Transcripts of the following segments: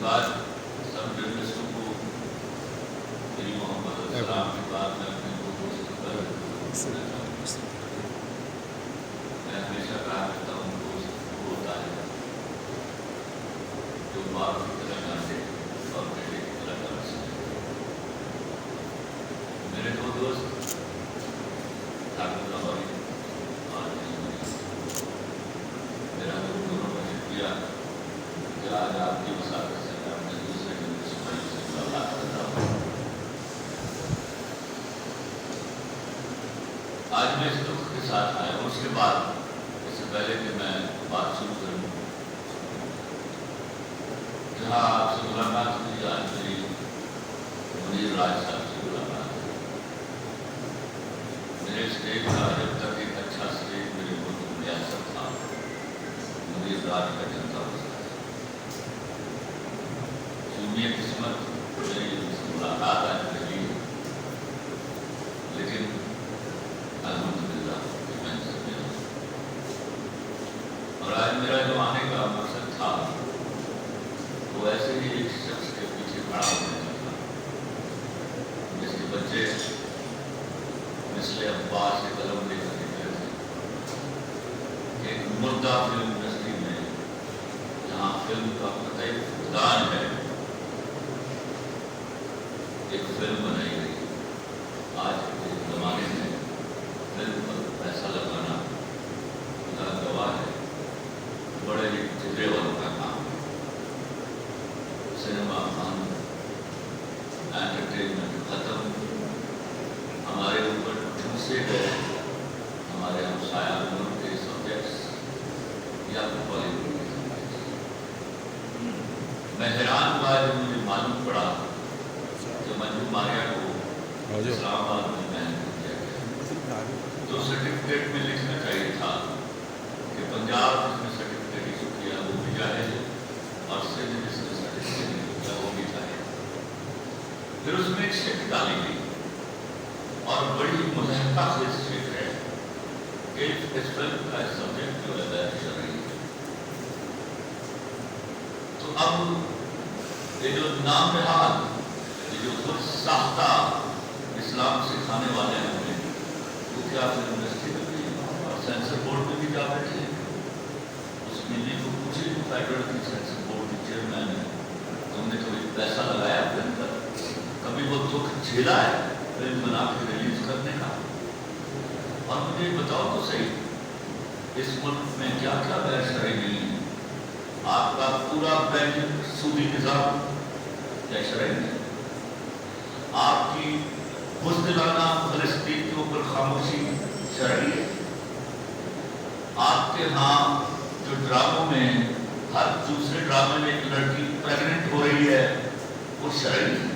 بعد سب جرنلسٹوں کو میری محمد السلام کے بعد میں اپنے دوست پر میں ہمیشہ کہا کرتا ہوں دوست وہ ہوتا ہے جو باپ کی طرح جانے اور بیٹے کی طرح کر سکے. میرے دو دوست ڈاکٹر اور میرا دونوں کا شکریہ کہ آج آپ کی مساعدت سے میں اپنے دوسرے سے ملاقات کرتا ہوں. آج میں اس دکھ کے ساتھ آیا ہوں. اس کے بعد اس سے پہلے کہ میں بات شروع کروں جہاں آپ سے ملاقات ہوئی آج میری منیر راج صاحب سے ملاقات ہوئی. میرے اسٹیج کا جب تک ایک اچھا اسٹیج میرے ملک میں میسر تھا منیر راج کا جنتا یہ قسمت میری ملاقات آج رہی ہے. لیکن الحمدللہ میں سے ملا اور آج میرا جو آنے کا مقصد تھا وہ ایسے ہی ایک شخص کے پیچھے کھڑا ہونے کا تھا جس کے بچے مثل عباس سے قلم لے کر نکلے تھے کہ ایک مردہ فلم انڈسٹری میں جہاں فلم کا قطعی فقدان ہے ایک فلم بنائی گئی. آج کے زمانے میں فلم پر پیسہ لگانا خدا گواہ ہے بڑے ہی جگرے والوں کا کام ہے. سنیما خان انٹرٹینمنٹ ختم ہمارے اوپر ٹھوسے گئے ہمارے ہمسایہ ملک کے سبجیکٹس یا بالی ووڈ کے سبجیکٹس. میں حیران ہوا جب مجھے معلوم پڑا منجو ماریا کو اسلام آباد میں بیان کیا گیا تو سرٹیفکیٹ میں لکھنا چاہیے تھا کہ پنجاب جس نے سرٹیفکیٹ ایشو کیا وہ بھی جاہل ہے اور سندھ جس نے سرٹیفکیٹ ایشو کیا وہ بھی جاہل. پھر اس میں ایک شک ڈالی گئی اور بڑی مضحکہ خیز شک ہے کہ اس فلم کا سبجیکٹ جو ہے غیر شرعی ہے. تو اب یہ جو نام نہاد جو خود ساختہ اسلام سکھانے والے ہیں ہمیں وہ کیا فلم انڈسٹری میں بھی اور سینسر بورڈ میں بھی جا بیٹھے. اس ملی کو پوچھے جو فیڈرل کی سینسر بورڈ کی چیئرمین ہے تم نے کبھی پیسہ لگایا فلم پر کبھی وہ دکھ جھیلا ہے فلم بنا کے ریلیز کرنے کا. اور مجھے بتاؤ تو صحیح اس ملک میں کیا کیا غیر شرعی نہیں ہے. آپ کا پورا بینک سودی نظام کیا شرعی نہیں. آپ کی بزدلانہ فلسطین کے اوپر خاموشی شرعی ہے. آپ کے ہاں جو ڈراموں میں ہر دوسرے ڈرامے میں ایک لڑکی پریگننٹ ہو رہی ہے وہ شرعی ہے.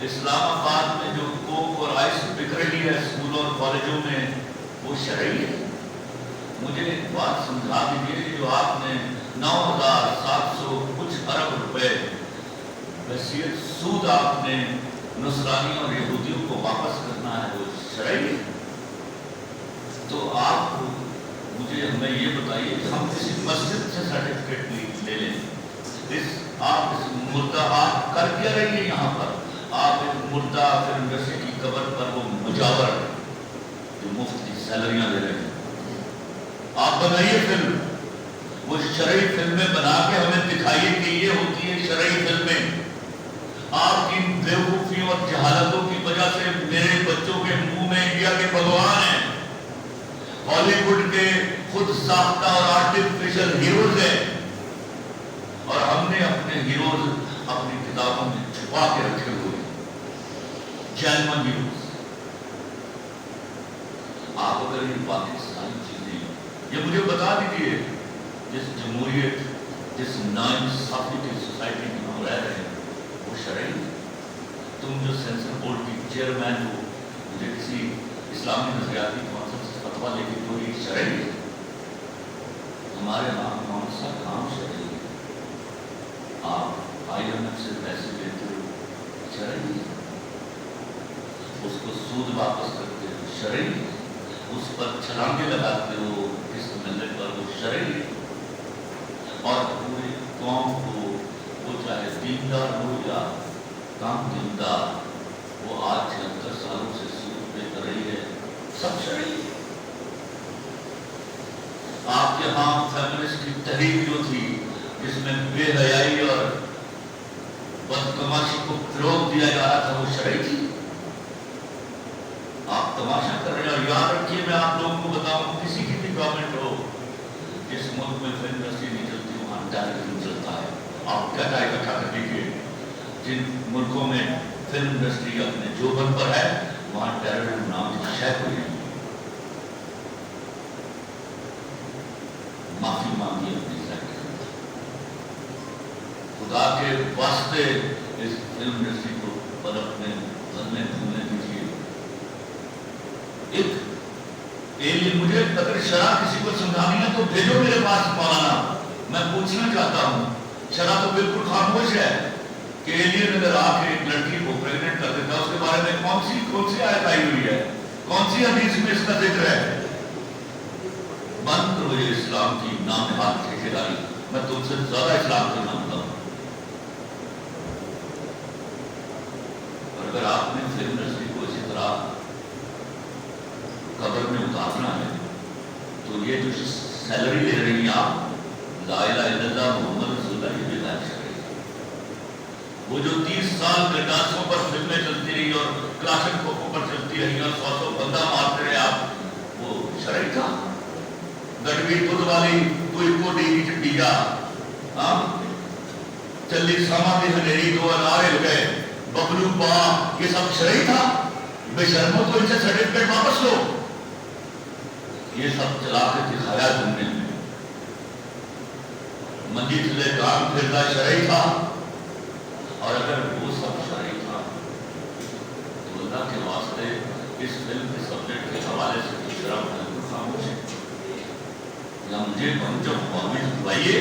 اسلام آباد میں جو کوک اور آئس بک رہی ہے اسکولوں اور کالجوں میں وہ شرعی ہے. مجھے ایک بات سمجھا دیجیے جو آپ نے 9,700 کچھ ارب روپے وسیع سود آپ نے نصرانی اور یہودیوں کو واپس کرنا ہے وہ شرعی ہے. تو آپ مجھے ہمیں یہ بتائیے کہ ہم کسی مسجد سے سرٹیفکیٹ لے لیں. آپ اس مردہ آپ کر کیا رہی ہے یہاں پر. آپ ایک مردہ فلم انڈسٹری کی قبر پر وہ مجاور جو مفت کی سیلریاں لے رہے ہیں. آپ بنائیے فلم وہ شرعی فلمیں بنا کے ہمیں دکھائیے کہ یہ ہوتی ہے شرعی فلمیں. آپ کی بیوقوفیوں اور جہالتوں کی وجہ سے میرے بچوں کے منہ میں انڈیا کے بھگوان ہیں ہالی ووڈ کے خود ساختہ اور آرٹیفیشل ہیروز ہیں اور ہم نے اپنے ہیروز اپنی کتابوں میں چھپا کے رکھے ہوئے جینون ہیروز. آپ اگر یہ پاکستانی چیزیں یہ مجھے بتا دیجیے جس جمہوریت جس ناانصافی کی سوسائٹی میں ہم رہ رہے ہیں وہ شرعی. تم جو سینسر بورڈ کی چیئرمین ہو مجھے کسی اسلامی نظریاتی کونسل سے فتویٰ لے کے تو یہ شرعی ہے. ہمارے ہاں کون سا کام شرعی ہے. آپ IMF سے پیسے لیتے ہو شرعی ہے. اس کو سود واپس کرتے ہو شرعی ہے. اس پر چھلانگے لگاتے ہو قسط ملنے پر وہ شرعی ہے. اور پوری قوم کو وہ چاہے دیندار ہو یا کام دیندار، وہ آج 76 سالوں سے سود پہ کر رہی ہے، سب شرعی ہے۔ آپ کے ہاں فیمنسٹ کی تحریک جو تھی جس میں بے حیائی اور بدتماشی کو فروغ دیا جا رہا تھا، وہ شرعی تھی؟ آپ تماشا کر رہے ہیں۔ اور یاد رکھیے، میں آپ لوگوں کو بتاؤں، کسی کی بھی گورنمنٹ ہو، جس ملک میں فلم انڈسٹری نہیں چلتی وہاں ٹیررزم چلتا ہے۔ آپ ڈیٹا اکٹھا کر لیجیے، جن ملکوں میں فلم انڈسٹری اپنے جوبن پر ہے وہاں ٹیررزم نام کی شے کوئی نہیں۔ معافی مانگی اپنی سیکٹر، خدا کے واسطے اس فلم انڈسٹری کو پلٹنے بدلنے بھولنے دیجیے۔ ایک ایلین، مجھے اگر شرح کسی کو سمجھانی ہے تو بھیجو میرے پاس مولانا، میں پوچھنا چاہتا ہوں۔ شرح تو بالکل خاموش ہے کہ ایلین اگر آ کے ایک لڑکی کو پریگننٹ کر دیتا ہے، اس کے بارے میں کون سی آیت آئی ہوئی ہے، کون سی حدیث میں اس کا ذکر ہے؟ بند کرو یہ اسلام کی نامنہاد ٹھیکیداری، میں تم سے زیادہ اسلام سے مانتا ہوں۔ اور اگر آپ نے فلم انڈسٹری کو اسی طرح قبر میں اتارنا ہے تو یہ جو سیلری لے رہی ہیں آپ، لا الہ الا اللہ محمد رسول اللہ، یہ بھی غیر شرعی ہے۔ وہ جو 30 سال گرڈاسوں پر فلمیں چلتی رہی اور کلاشن کوپوں پر چلتی رہی اور 100 بندہ مارتے رہے آپ، وہ شرعی تھا؟ گڑوی دودھ والی کوئی کو ڈیگی چٹیا، چلی ساما دی ہنیری دو انارے گئے ببلو پا، یہ سب شرعی تھا؟ بے شرموں تو ان سے سرٹیفکیٹ واپس لو۔ یہ سب چلا کے دکھایا تم نے۔ منجی تلے کام پھرنا شرعی تھا؟ اور اگر وہ سب شرعی تھا تو اللہ کے واسطے اس فلم کے سبجیکٹ کے حوالے سے شرم خاموش ہے۔ یا مجھے ہم جب قومی بھائیے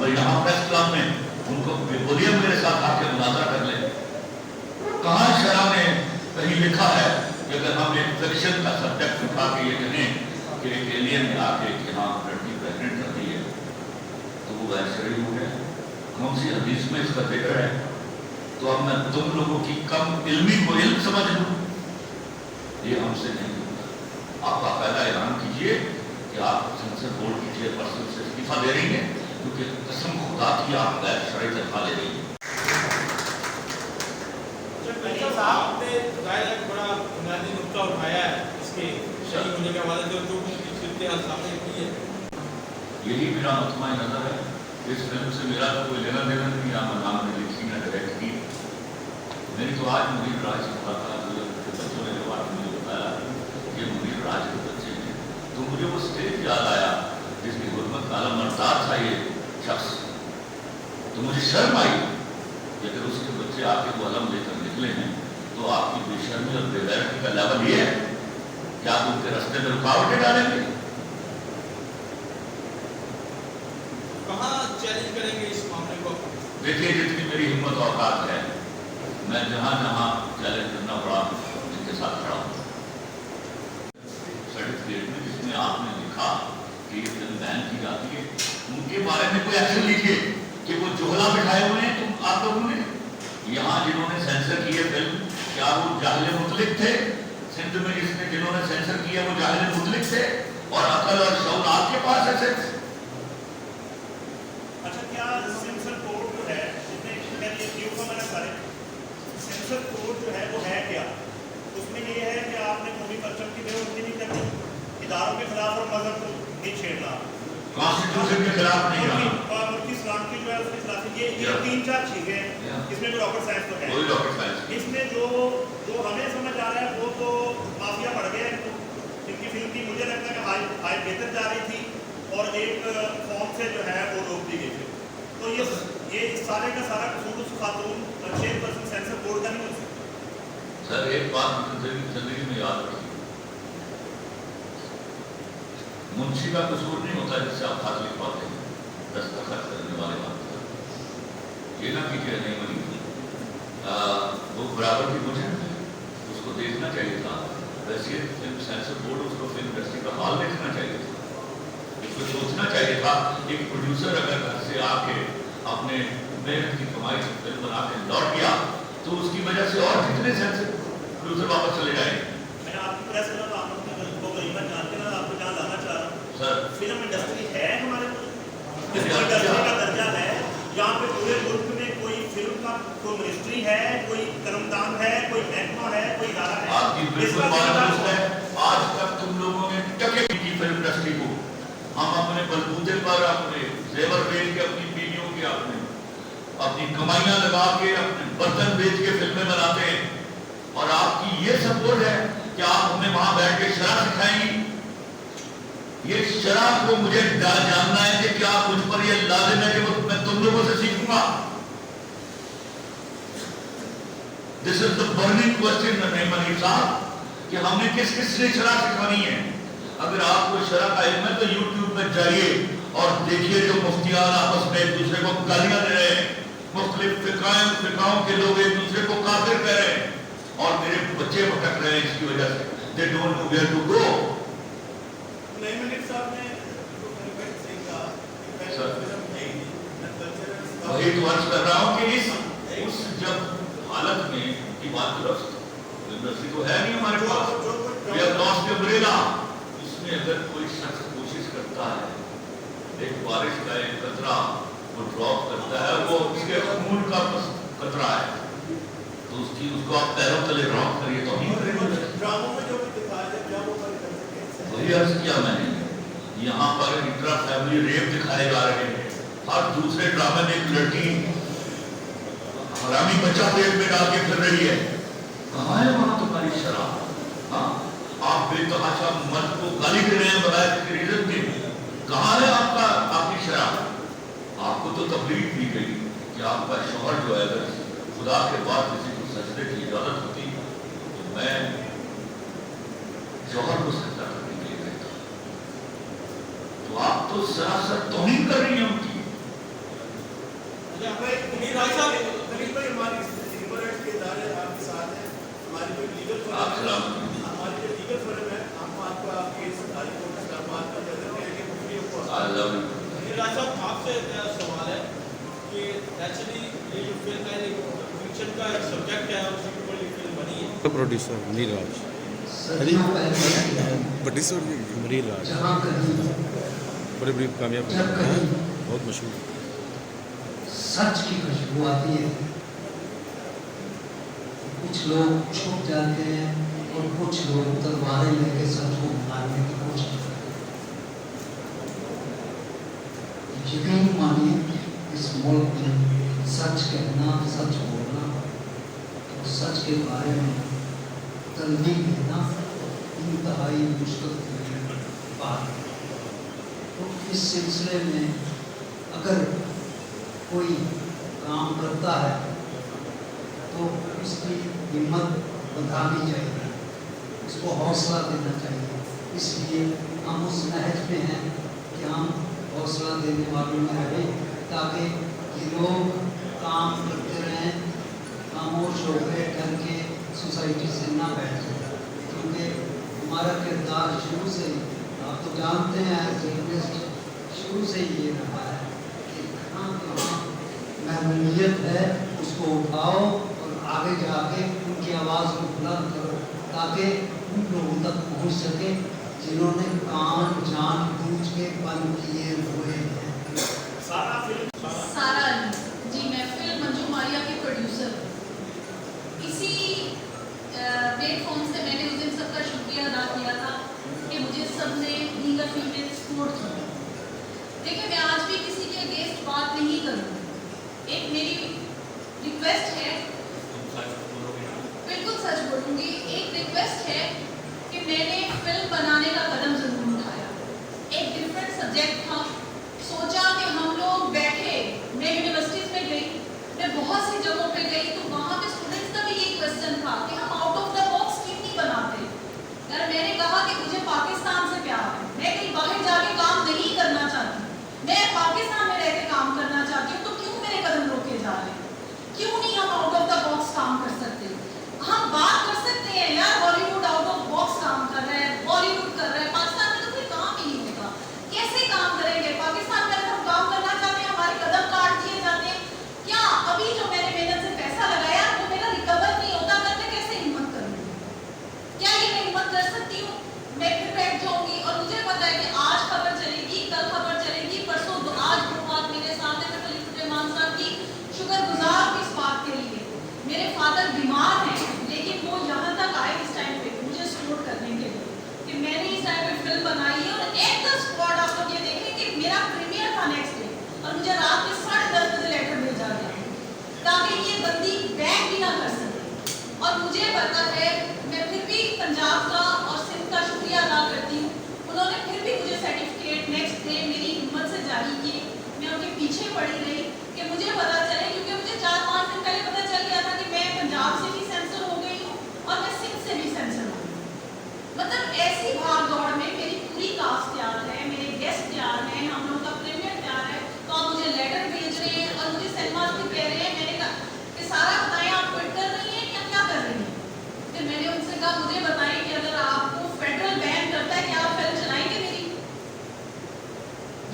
یہاں پریس کلب میں ان کو بولیے میرے ساتھ آ کے مناظرہ کر لیں، کہاں شرح نے کہیں لکھا ہے کہ اگر ہم ایک فکشن کا سبجیکٹ اٹھا کے یہ کہیں کہ ایک ایلین نے آ کے یہاں لڑکی پریگننٹ کر دی ہے تو وہ غیر شرعی ہو گیا؟ کون سی حدیث میں اس کا ذکر ہے؟ تو اب میں تم لوگوں کی کم علمی کو علم سمجھ لوں؟ یہ ہم سے نہیں ہوتا۔ آپ باقاعدہ اعلان کیجئے کہ آپ سینسر بورڈ کی چیئرپرسن سے استعفیٰ دے رہی ہیں، کیونکہ قسم خدا کی آپ غیر شرعی تنخواہ لے رہی ہیں۔ آپ نے ظاہر ایک بڑا بنیادی نقطہ اٹھایا ہے اس کے شہید ہونے کے حوالے سے، جو ان کی صورتحال سامنے کی ہے۔ یہی میرا مطمع نظر ہے۔ اس فلم سے میرا تو کوئی لینا دینا نہیں، نہ نام نے لکھی نہ ڈائریکٹ کی۔ میری تو آج منیر راج سے ملاقات ہوئی، بچوں نے جو بات مجھے بتایا کہ منیر راج کے بچے ہیں، تو مجھے وہ اسٹیج یاد آیا جس کی حرمت عالم مرداد تھا یہ شخص، تو مجھے شرم آئی کہ اگر اس کے بچے آ کے وہ علم لے کر نکلے ہیں تو آپ کی بے شرمی اور بے غیرتی کا لیول یہ ہے کہ آپ ان کے راستے میں رکاوٹیں ڈالیں گے؟ کہاں چیلنج کریں گے اس معاملے کو؟ دیکھیے، جتنی میری ہمت و اوقات ہے، میں جہاں جہاں چیلنج کرنا پڑا ان کے ساتھ کھڑا ہوں۔ سرٹیفکیٹ میں جس میں آپ نے لکھا کہ یہ فلم بین کی جاتی ہے، ان کے بارے میں کوئی ایکشن لیجیے کہ وہ جوہلا بٹھائے ہوئے ہیں تم آپ لوگوں نے یہاں جنہوں نے سینسر کی ہے فلم، کیا وہ جاہل مطلق تھے؟ سندھ میں جنہوں نے سینسر کیا وہ جاہل مطلق تھے؟ اور عقل اور شعور آپ کے پاس ہے صرف؟ اچھا، کیا سینسر بورڈ جو ہے سینسر بورڈ جو ہے وہ ہے کیا؟ اس میں یہ ہے کہ آپ نے قومی پرچم کی بے عزتی نہیں کرنی، اداروں کے خلاف اور مذہب کو نہیں چھیڑنا، کانسٹیٹیوشن کے خلاف نہیں جانا، ملکی اسلام کی جو ہے اس کے خلاف یہ 3-4 چیزیں ہیں۔ اس میں جو راکٹ سائنس تو ہے، اس میں جو ہمیں سمجھ آ رہا ہے وہ تو مافیا بڑھ گیا ہے، ان کی فلم کی مجھے لگتا ہے کہ ہائی بہتر جا رہی تھی اور ایک فارم سے جو ہے وہ روک دی گئی تھی۔ تو یہ سارے کا سارا قصور اس خاتون 6% سینسر بورڈ کا نہیں ہو سکتا۔ سر ایک بات زندگی میں یاد رکھیے، منشی کا قصور نہیں ہوتا جس سے آپ خط لکھ پاتے ہیں، دستخط کرنے والے بات یہ نہ کیجیے نہیں بنی وہ برابر کی مجھے اس کو دیکھنا چاہیے تھا۔ ویسے فلم سینسر بورڈ اس کو فلم انڈسٹری کا حال دیکھنا چاہیے تھا، اس کو سوچنا چاہیے تھا ایک پروڈیوسر اگر گھر سے آ کے اپنے मेहनत की कमाई से फिल्म बना के लौट गया तो उसकी वजह से और कितने सेंसर प्रोड्यूसर वापस चले जाएंगे। मैं आपकी प्रेस कर रहा हूँ, आपको करीबन जानते हैं, आपको जहाँ लाना चाह रहा हूँ सर, फिल्म इंडस्ट्री है हमारे इंडस्ट्री का दर्जा है यहाँ पे पूरे मुल्क में कोई फिल्म का कोई मिनिस्ट्री है, कोई कर्मदान है, कोई महकमा है, कोई इदारा है। आपकी बिल्कुल बात दुरुस्त है। आज तक तुम लोगों ने टके की फिल्म इंडस्ट्री को, हम अपने बलबूते पर अपने जेवर बेच के अपनी बीवियों की अपनी कमाइयां लगा के अपने बर्तन बेच के फिल्में बनाते हैं और आपकी ये सपोर्ट है कि आप हमें वहां बैठ के शराब सिखाएंगी। ये शराब को मुझे जानना है कि क्या मुझ पर ये लाजिम है कि मैं तुम लोगों से सीखूंगा। This is the burning question Manish साहब कि हमने किस किस ने शराब सिखानी है। अगर आपको शराब का इल्म है तो यूट्यूब में जाइए और देखिए जो मुफ्तियान आपस में एक दूसरे को गालियां दे रहे हैं, मुख्तलिफ फिकाओं के लोग एक दूसरे को काफिर कह रहे हैं और मेरे बच्चे भटक रहे हैं इसकी वजह से। They don't know where to go. वही तो अर्ज कर रहा हूँ कि उस जब हालत में की बात दुरुस्त, इंडस्ट्री तो है नहीं हमारे पास, वी हैव लॉस्ट अम्ब्रेला। इसमें अगर कोई शख्स कोशिश करता है, एक बारिश का एक कतरा वो ड्रॉप करता है, वो उसके खून का कतरा है, तो उसको आप पैरों तले ड्रॉप करिए तो नहीं करेंगे। वही अर्ज किया मैंने, यहाँ पर इंट्रा फैमिली रेप दिखाए जा रहे हैं, हर दूसरे ड्रामे में एक लड़की हरामी बच्चा पेट में डाल के फिर रही है। कहाँ है वहां तुम्हारी शराब? हाँ, आप बेतहाशा मर्द को गाली दे रहे हैं बगैर किसी रीजन के, कहाँ है आपकी शराब? आपको तो तबलीग दी गई कि आपका शौहर जो है अगर खुदा के बाद किसी को सजदे की इजाजत होती तो मैं शौहर को सजदा करने के लिए कहता, तो आप तो सरासर तौहीन कर रही हैं उनकी। आपसे सवाल है कि एक्चुअली ये जो फिल्म है फिक्शन का सब्जेक्ट है उसी के ऊपर ये फिल्म बनी है। प्रोड्यूसर मनीष राज, प्रोड्यूसर मनीष राज बड़ी बड़ी कामयाब बहुत मशहूर। सच की खुशबू आती है, कुछ लोग छुप जाते हैं और कुछ लोग तलवारें लेके सच को मारने की कोशिश करते हैं। यकीन मानिए इस मुल्क में सच कहना, सच बोलना और सच के बारे में तल्वीन देना इंतहाई मुश्किल बात है। तो इस सिलसिले में अगर कोई काम करता है तो उसकी हिम्मत बढ़ानी चाहिए, उसको हौसला देना चाहिए। इसलिए हम उस नहज में हैं कि हम हौसला देने वालों में रहें ताकि ये लोग काम करते रहें, खामोश होकर डर के सोसाइटी से ना बैठ जाए। क्योंकि हमारा किरदार शुरू से ही, आप तो जानते हैं जर्नलिस्ट, शुरू से ही ये रहा है कि कहाँ महमूलियत है उसको उठाओ और आगे जाके उनकी आवाज़ को बुलंद करो ताकि उन लोगों तक पहुँच सके जिन्होंने काम जानबूझ के बंद किए हुए हैं। सारा जी, मैं फिल्म मंजू मारिया की प्रोड्यूसर। इसी प्लेटफॉर्म से मैंने उस दिन सबका शुक्रिया अदा किया था कि मुझे सबने दीगर फीमेल सपोर्ट किया। देखिए, मैं आज भी किसी के अगेंस्ट बात नहीं करूँगी। एक मेरी रिक्वेस्ट है, बिल्कुल सच बोलूँगी, एक रिक्वेस्ट है कि मैंने फिल्म बनाने का कदम जरूर उठाया। एक डिफरेंट सब्जेक्ट था, सोचा कि हम लोग बैठे, मैं यूनिवर्सिटीज़ में गई, मैं बहुत सी जगहों पे गई, तो वहाँ पे स्टूडेंट्स का भी ये क्वेश्चन था कि हम आउट ऑफ द बॉक्स क्यों नहीं बनाते। यार, मैंने कहा कि मुझे पाकिस्तान से प्यार है, मैं कहीं बाहर जाके काम नहीं करना चाहती, मैं पाकिस्तान में रह के काम करना चाहती हूँ, तो क्यों मेरे कदम रोके जा रहे हैं? क्यों नहीं हम आउट ऑफ द बॉक्स काम कर सकते? हम बात कर सकते हैं यार, हॉलीवुड आउट ऑफ बॉक्स काम कर रहा है, बॉलीवुड कर रहा है, पाकिस्तान में तो कोई काम ही नहीं होगा, कैसे काम करेंगे? पाकिस्तान में अगर हम काम करना चाहते हैं हमारे कदम काट दिए जाते हैं। क्या मुझे पता है, मैं फिर भी पंजाब का और सिंध का शुक्रिया अदा करती हूँ। उन्होंने फिर भी मुझे सर्टिफिकेट नेक्स्ट डे मेरी हिम्मत से जारी किए। मैं उनके पीछे पड़ी रही कि मुझे पता चले, क्योंकि मुझे 4-5 दिन पहले पता चल गया था कि मैं पंजाब से भी सेंसर हो गई हूँ और मैं सिंध से भी सेंसर हो गई। मतलब ऐसी भाग दौड़ में मेरी पूरी कास्ट तैयार है, मेरे गेस्ट तैयार हैं, हम लोगों का प्रीमियर तैयार है, तो आप मुझे लेटर भेज रहे हैं और मुझे सिनेमास भी कह रहे हैं। मैंने कहा कि सारा बताएं, आप क्विट कर रही हैं या क्या कर रही हैं? फिर मैंने उनसे कहा मुझे बताएं कि अगर आपको फेडरल बैन करता है, क्या आप फिल्म चलाएंगे मेरी?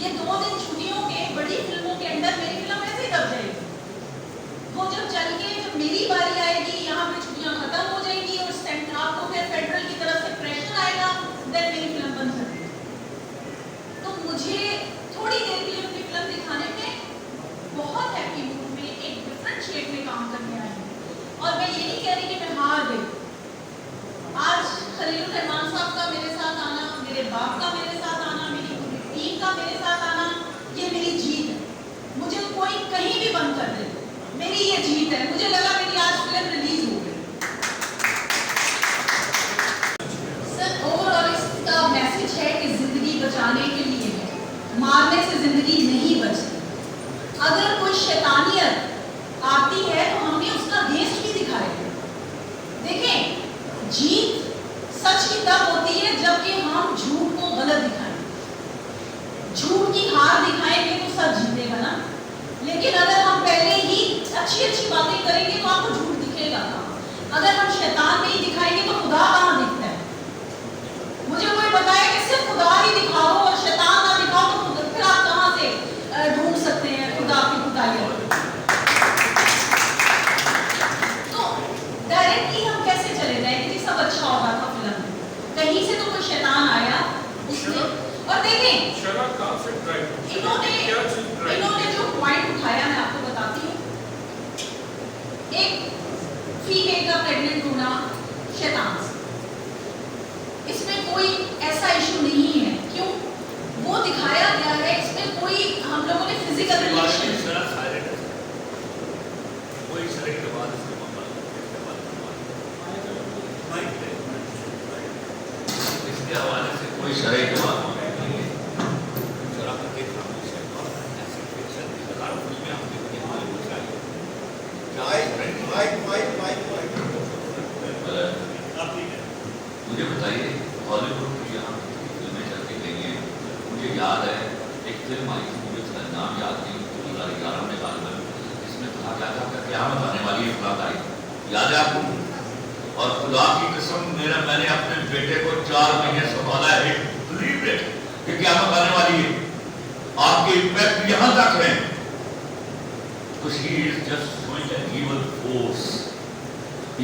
ये 2 दिन छुट्टियों के बड़ी फिल्मों के अंदर मेरी फिल्म ऐसे ही दब जाएगी। वो जब चल के जब मेरी बारी आएगी, यहाँ पे छुट्टियां खत्म हो जाएंगी और आपको फिर फेडरल की तरफ से प्रेशर आएगा, देन मेरी फिल्म बंद कर देगी। तो मुझे थोड़ी देर के लिए उनकी फिल्म दिखाने में बहुत हैप्पी मूड में, एक डिफरेंट शेड में काम करने आई हूँ। और मैं ये नहीं कह रही कि मैं हार गई। आज खलीलुर रहमान साहब का मेरे साथ आना, मेरे बाप का मेरे साथ आना, मेरी पूरी टीम का मेरे साथ आना, ये मेरी जीत है। मुझे कोई कहीं भी बंद कर दे, मेरी ये जीत है। मुझे लगा मेरी आज फिल्म रिलीज हो गई। सर, ओवरऑल इसका मैसेज है कि जिंदगी बचाने के लिए है, मारने से जिंदगी नहीं बचती। अगर कोई शैतानियत आती है तो हमने उसका अगेंस्ट भी दिखाया। देखें, जीत सच की तब होती है जबकि हम झूठ को गलत दिखाएं। झूठ की हार दिखाएंगे तो सब जीतेगा ना। लेकिन अगर हम पहले ही अच्छी अच्छी बातें करेंगे तो आपको झूठ दिखेगा कहाँ? अगर हम शैतान नहीं दिखाएंगे तो खुदा कहाँ दिखता है? मुझे कोई बताया कि सिर्फ खुदा ही दिखाओ और शैतान ना दिखाओ तो फिर आप कहाँ से ढूंढ सकते हैं खुदा की खुदाई? तो डायरेक्टली हम कैसे चले जाए कि सब अच्छा हो रहा था फिल्म में? कहीं से तो कोई शैतान आया उसने। और देखें, इन्होंने जो पॉइंट उठाया मैं आपको बताती हूँ। एक फीमेल का प्रेग्नेंट होना शैतान से, इसमें कोई ऐसा इशू नहीं है। क्यों? वो दिखाया गया है, इसमें कोई हम लोगों ने फिजिकल रिलेशन इसके हवाले से कोई शरई की बात नहीं है। मुझे बताइए, हॉलीवुड की यहाँ फिल्में चलती गई हैं। मुझे याद है एक फिल्म आई थी, मुझे उसका नाम याद नहीं, 2011 में साल में, जिसमें कहा गया था कि क़यामत आने वाली है, फलां तारीख, याद है आपको? और खुदा की कसम, मैंने अपने बेटे को 4 महीने संभाला है कि क़यामत आने वाली है। आपके इम्पैक्ट यहाँ तक है। कुछ he is just showing an evil force.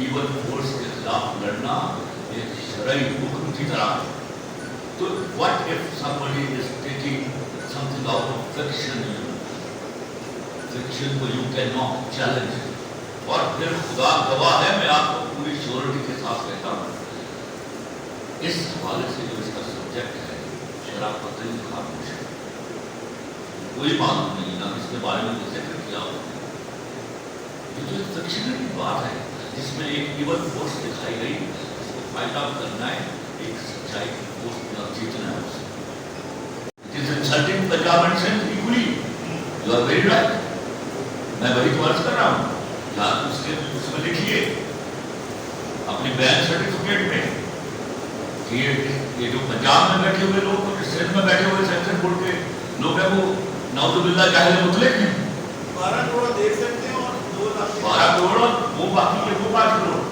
Evil force के खिलाफ लड़ना एक शरई हुक्म की तरह है। तो what if somebody is taking something out of fiction? Fiction को यू कैन नॉट चैलेंज। और फिर खुदा गवाह है, मैं आपको पूरी श्योरिटी के साथ कहता हूँ, इस हवाले से जो इसका सब्जेक्ट है, शराब पत्नी खामोश है, कोई मालूम नहीं ना इसके बारे में जिक्र किया हो। ये जो फिक्शन की बात है जिसमें एक इवल फोर्स दिखाई गई, उसको फाइंड आउट करना है, एक सच्चाई की फोर्स को जीतना है उसे। It is insulting Punjab and Sindh equally. You are very right, मैं वही तो अर्ज कर रहा हूँ। उसमें लिखिए अपनी बैन सर्टिफिकेट में कि ये जो पंजाब में बैठे हुए लोग, सिंध में बैठे हुए सेंसर बोर्ड के लोग हैं, वो नाउजुबिल्लाह जाहिल मुतलक हैं। 12 करोड़ देख सकते हैं और 2 लाख 12 करोड़ और वो बाकी के 5 करोड़